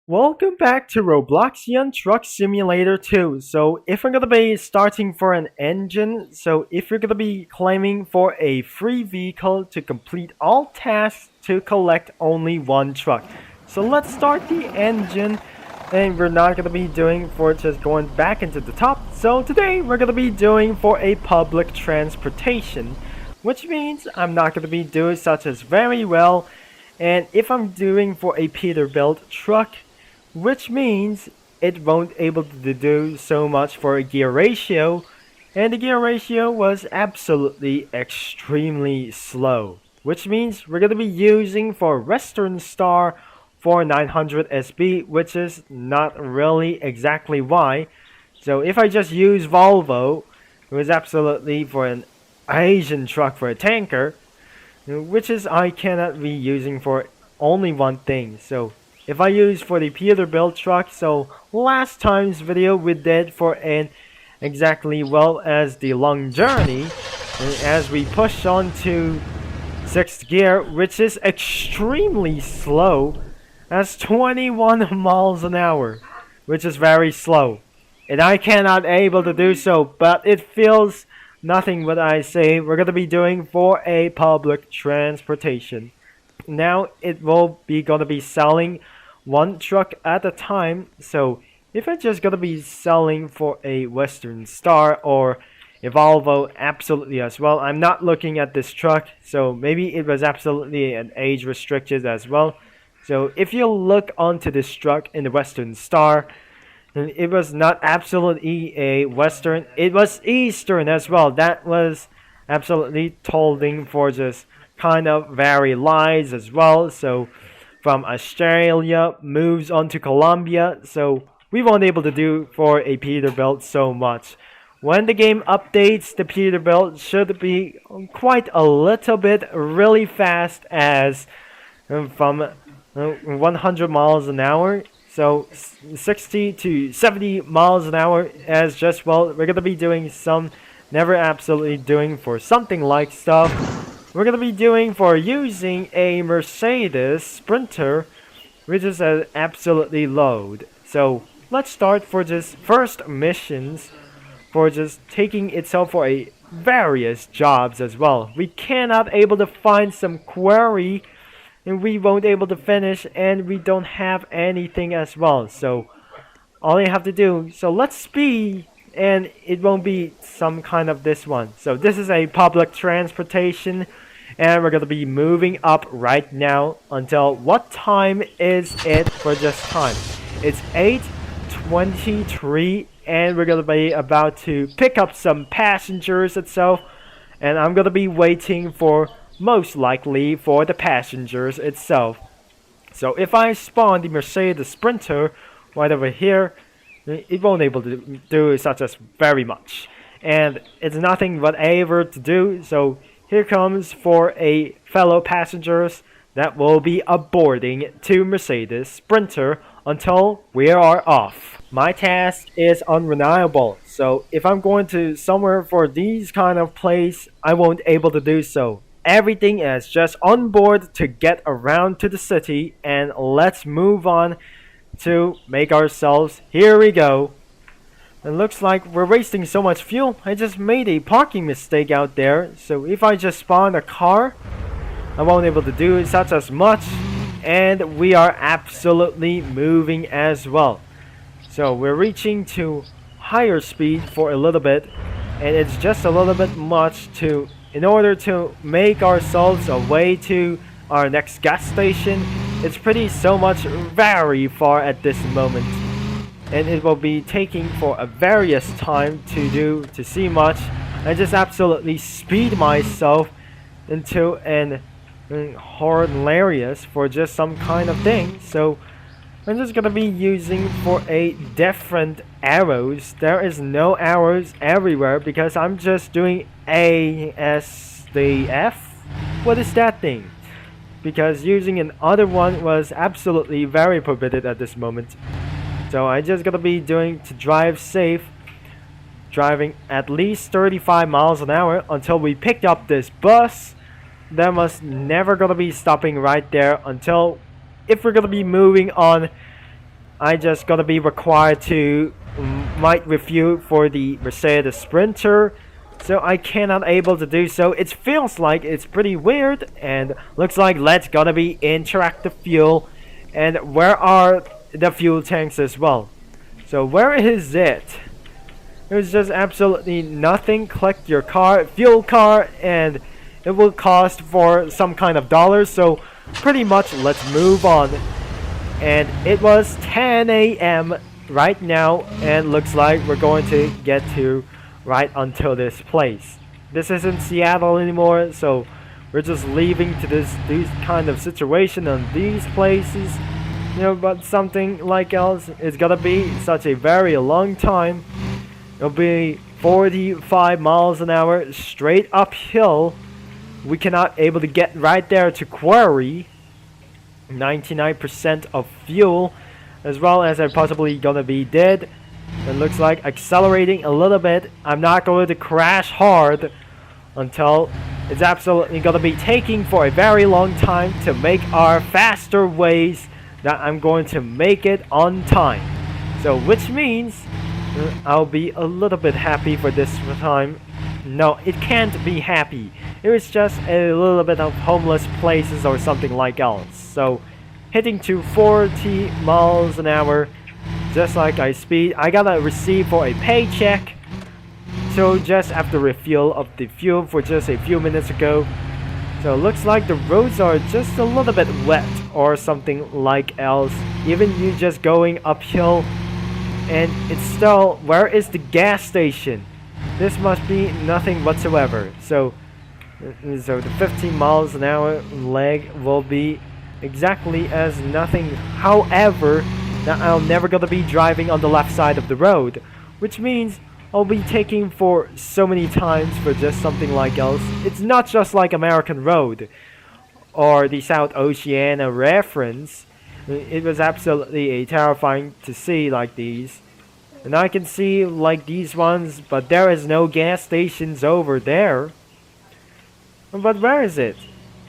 Welcome back to Robloxian Truck Simulator 2. So if we're gonna be starting for an engine, so if you're gonna be claiming for a free vehicle to complete all tasks to collect only one truck. So let's start the engine, and we're not gonna be doing for just going back into the top. So today we're gonna be doing for a public transportation, which means I'm not gonna be doing such as very well. And if I'm doing for a Peterbilt truck, which means it won't able to do so much for a gear ratio, and the gear ratio was absolutely extremely slow, which means we're going to be using for Western Star for 900 SB, which is not really exactly why. So if I just use Volvo, it was absolutely for an Asian truck for a tanker, which is I cannot be using for only one thing. So if I use for the Peterbilt truck, so last time's video we did for an exactly well as the long journey, as we push on to 6th gear, which is extremely slow, as 21 miles an hour, which is very slow. And I cannot able to do so, but it feels nothing what I say we're gonna be doing for a public transportation. Now it will be gonna be selling one truck at a time. So if it's just gonna be selling for a Western Star or a Volvo, absolutely as well. I'm not looking at this truck, so maybe it was absolutely an age restricted as well. So if you look onto this truck in the Western Star, then it was not absolutely a Western, it was Eastern as well. That was absolutely tolling for just kind of very lies as well. So from Australia moves on to Colombia, so we won't able to do for a Peterbilt so much. When the game updates, the Peterbilt should be quite a little bit really fast, as from 100 miles an hour, so 60 to 70 miles an hour, as just well we're gonna be doing some never absolutely doing for something like stuff. We're gonna be doing for using a Mercedes Sprinter, which is an absolutely load. So let's start for just first missions, for just taking itself for a various jobs as well. We cannot able to find some query, and we won't able to finish, and we don't have anything as well. So all you have to do, so let's speed, and it won't be some kind of this one. So this is a public transportation, and we're gonna be moving up right now until what time is it for this time? It's 8:23, and we're gonna be about to pick up some passengers itself, and I'm gonna be waiting for most likely for the passengers itself. So if I spawn the Mercedes Sprinter right over here, it won't able to do such as very much, and it's nothing whatever to do. So here comes for a fellow passengers that will be aboarding to Mercedes Sprinter until we are off. My task is unreliable, so if I'm going to somewhere for these kind of place, I won't able to do so. Everything is just on board to get around to the city, and let's move on to make ourselves. Here we go. It looks like we're wasting so much fuel. I just made a parking mistake out there. So if I just spawn a car, I won't able to do such as much. And we are absolutely moving as well. So we're reaching to higher speed for a little bit. And it's just a little bit much to, in order to make ourselves a way to our next gas station. It's pretty so much very far at this moment, and it will be taking for a various time to see much. I just absolutely speed myself into an hilarious for just some kind of thing. So I'm just gonna be using for a different arrows. There is no arrows everywhere because I'm just doing ASDF. What is that thing? Because using another one was absolutely very prohibited at this moment. So I just gotta be doing to drive safe, driving at least 35 miles an hour until we picked up this bus. That was never gonna be stopping right there until, if we're gonna be moving on I just gonna be required to might refuel for the Mercedes Sprinter, so I cannot able to do so. It feels like it's pretty weird, and looks like let's gonna be interactive fuel. And where are the fuel tanks as well? So where is it? There's just absolutely nothing. Collect your car, fuel car, and it will cost for some kind of dollars. So pretty much let's move on. And it was 10 a.m. right now, and looks like we're going to get to right until this place. This isn't Seattle anymore, so we're just leaving to these kind of situation on these places. You know, but something like else is gonna be such a very long time. It'll be 45 miles an hour straight uphill. We cannot able to get right there to quarry. 99% of fuel, as well as I'm possibly gonna be dead. It looks like accelerating a little bit. I'm not going to crash hard until it's absolutely gonna be taking for a very long time to make our faster ways that I'm going to make it on time. So which means I'll be a little bit happy for this time. No, it can't be happy. It was just a little bit of homeless places or something like else. So hitting to 40 miles an hour, just like I speed. I gotta receive for a paycheck. So just after refuel of the fuel for just a few minutes ago. So it looks like the roads are just a little bit wet or something like else. Even you just going uphill, and it's still, where is the gas station? This must be nothing whatsoever. So the 15 miles an hour leg will be exactly as nothing. However, that I'm never gonna be driving on the left side of the road, which means I'll be taking for so many times for just something like else. It's not just like American Road or the South Oceania reference. It was absolutely terrifying to see like these. And I can see like these ones, but there is no gas stations over there. But where is it?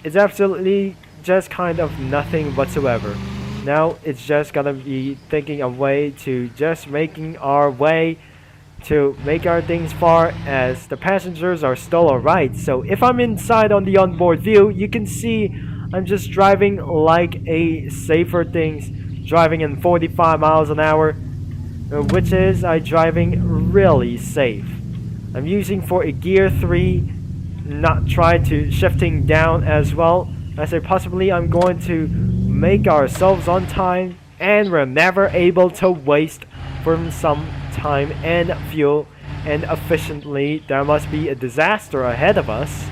It's absolutely just kind of nothing whatsoever. Now it's just gonna be thinking a way to just making our way to make our things far, as the passengers are still alright. So if I'm inside on the onboard view, you can see I'm just driving like a safer things, driving in 45 miles an hour, which is I driving really safe. I'm using for a gear 3, not try to shifting down as well. I say possibly I'm going to make ourselves on time, and we're never able to waste from some time and fuel, and efficiently. There must be a disaster ahead of us,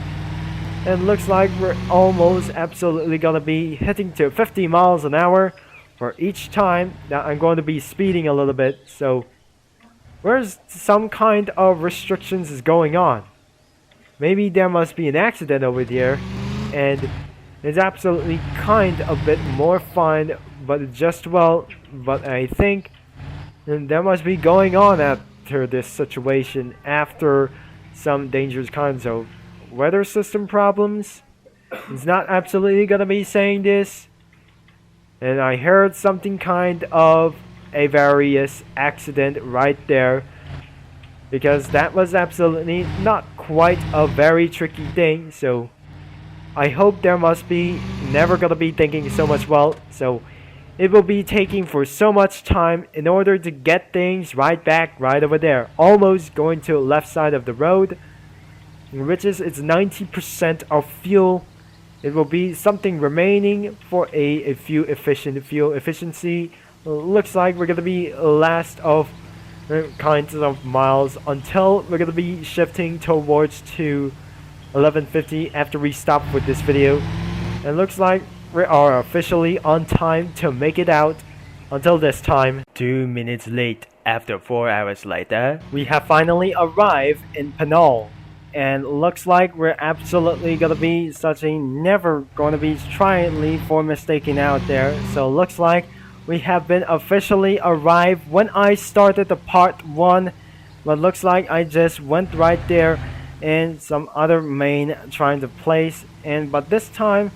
and looks like we're almost absolutely gonna be hitting to 50 miles an hour for each time that I'm going to be speeding a little bit. So where's some kind of restrictions is going on? Maybe there must be an accident over there, and it's absolutely kind of a bit more fun, but just well, but I think there must be going on after this situation, after some dangerous kinds of weather system problems. It's not absolutely gonna be saying this, and I heard something kind of a various accident right there, because that was absolutely not quite a very tricky thing. So I hope there must be never gonna be thinking so much well. So it will be taking for so much time in order to get things right back right over there, almost going to the left side of the road, which is it's 90% of fuel. It will be something remaining for a fuel efficiency. Looks like we're gonna be last of kinds of miles until we're gonna be shifting towards to 11:50 after we stop with this video. And looks like we are officially on time to make it out until this time. 2 minutes late after 4 hours later, we have finally arrived in Pinole. And looks like we're absolutely gonna be such a never gonna be trying for mistaking out there. So looks like we have been officially arrived when I started the part 1. But looks like I just went right there and some other main trying to place, and but this time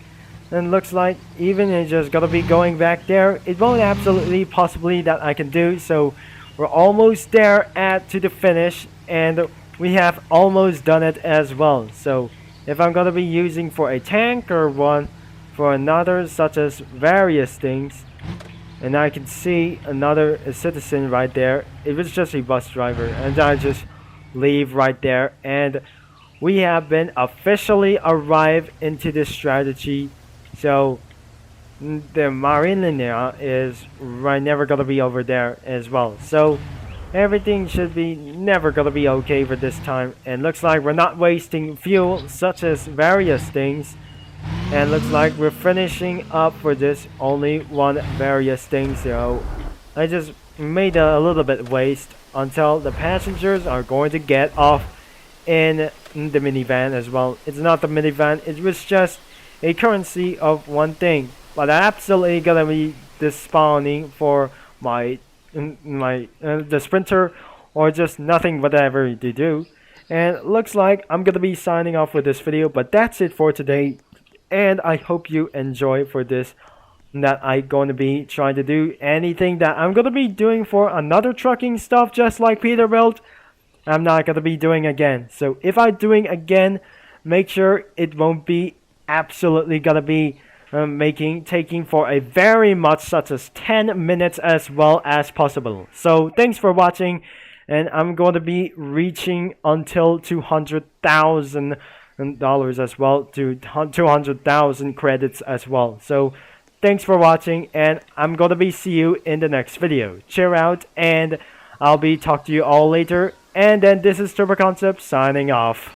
And looks like even it's just gonna be going back there. It won't absolutely possibly that I can do. So we're almost there to the finish, and we have almost done it as well. So if I'm gonna be using for a tank or one for another, such as various things, and I can see another citizen right there. It was just a bus driver, and I just leave right there, and we have been officially arrived into this strategy. So the marine linear is right never gonna be over there as well. So everything should be never gonna be okay for this time. And looks like we're not wasting fuel, such as various things. And looks like we're finishing up for this only one various thing. So I just made a little bit waste until the passengers are going to get off in the minivan as well. It's not the minivan, it was just a currency of one thing. But I'm absolutely gonna be despawning for my the sprinter, or just nothing whatever to do. And looks like I'm gonna be signing off with this video, but that's it for today. And I hope you enjoy for this, that I'm going to be trying to do anything that I'm going to be doing for another trucking stuff just like Peterbilt. I'm not going to be doing again. So if I'm doing again, make sure it won't be absolutely going to be taking for a very much such as 10 minutes as well as possible. So thanks for watching, and I'm going to be reaching until 200,000 dollars as well, to 200,000 credits as well. So thanks for watching, and I'm gonna be see you in the next video. Cheer out, and I'll be talk to you all later. And then this is Turbo Concept signing off.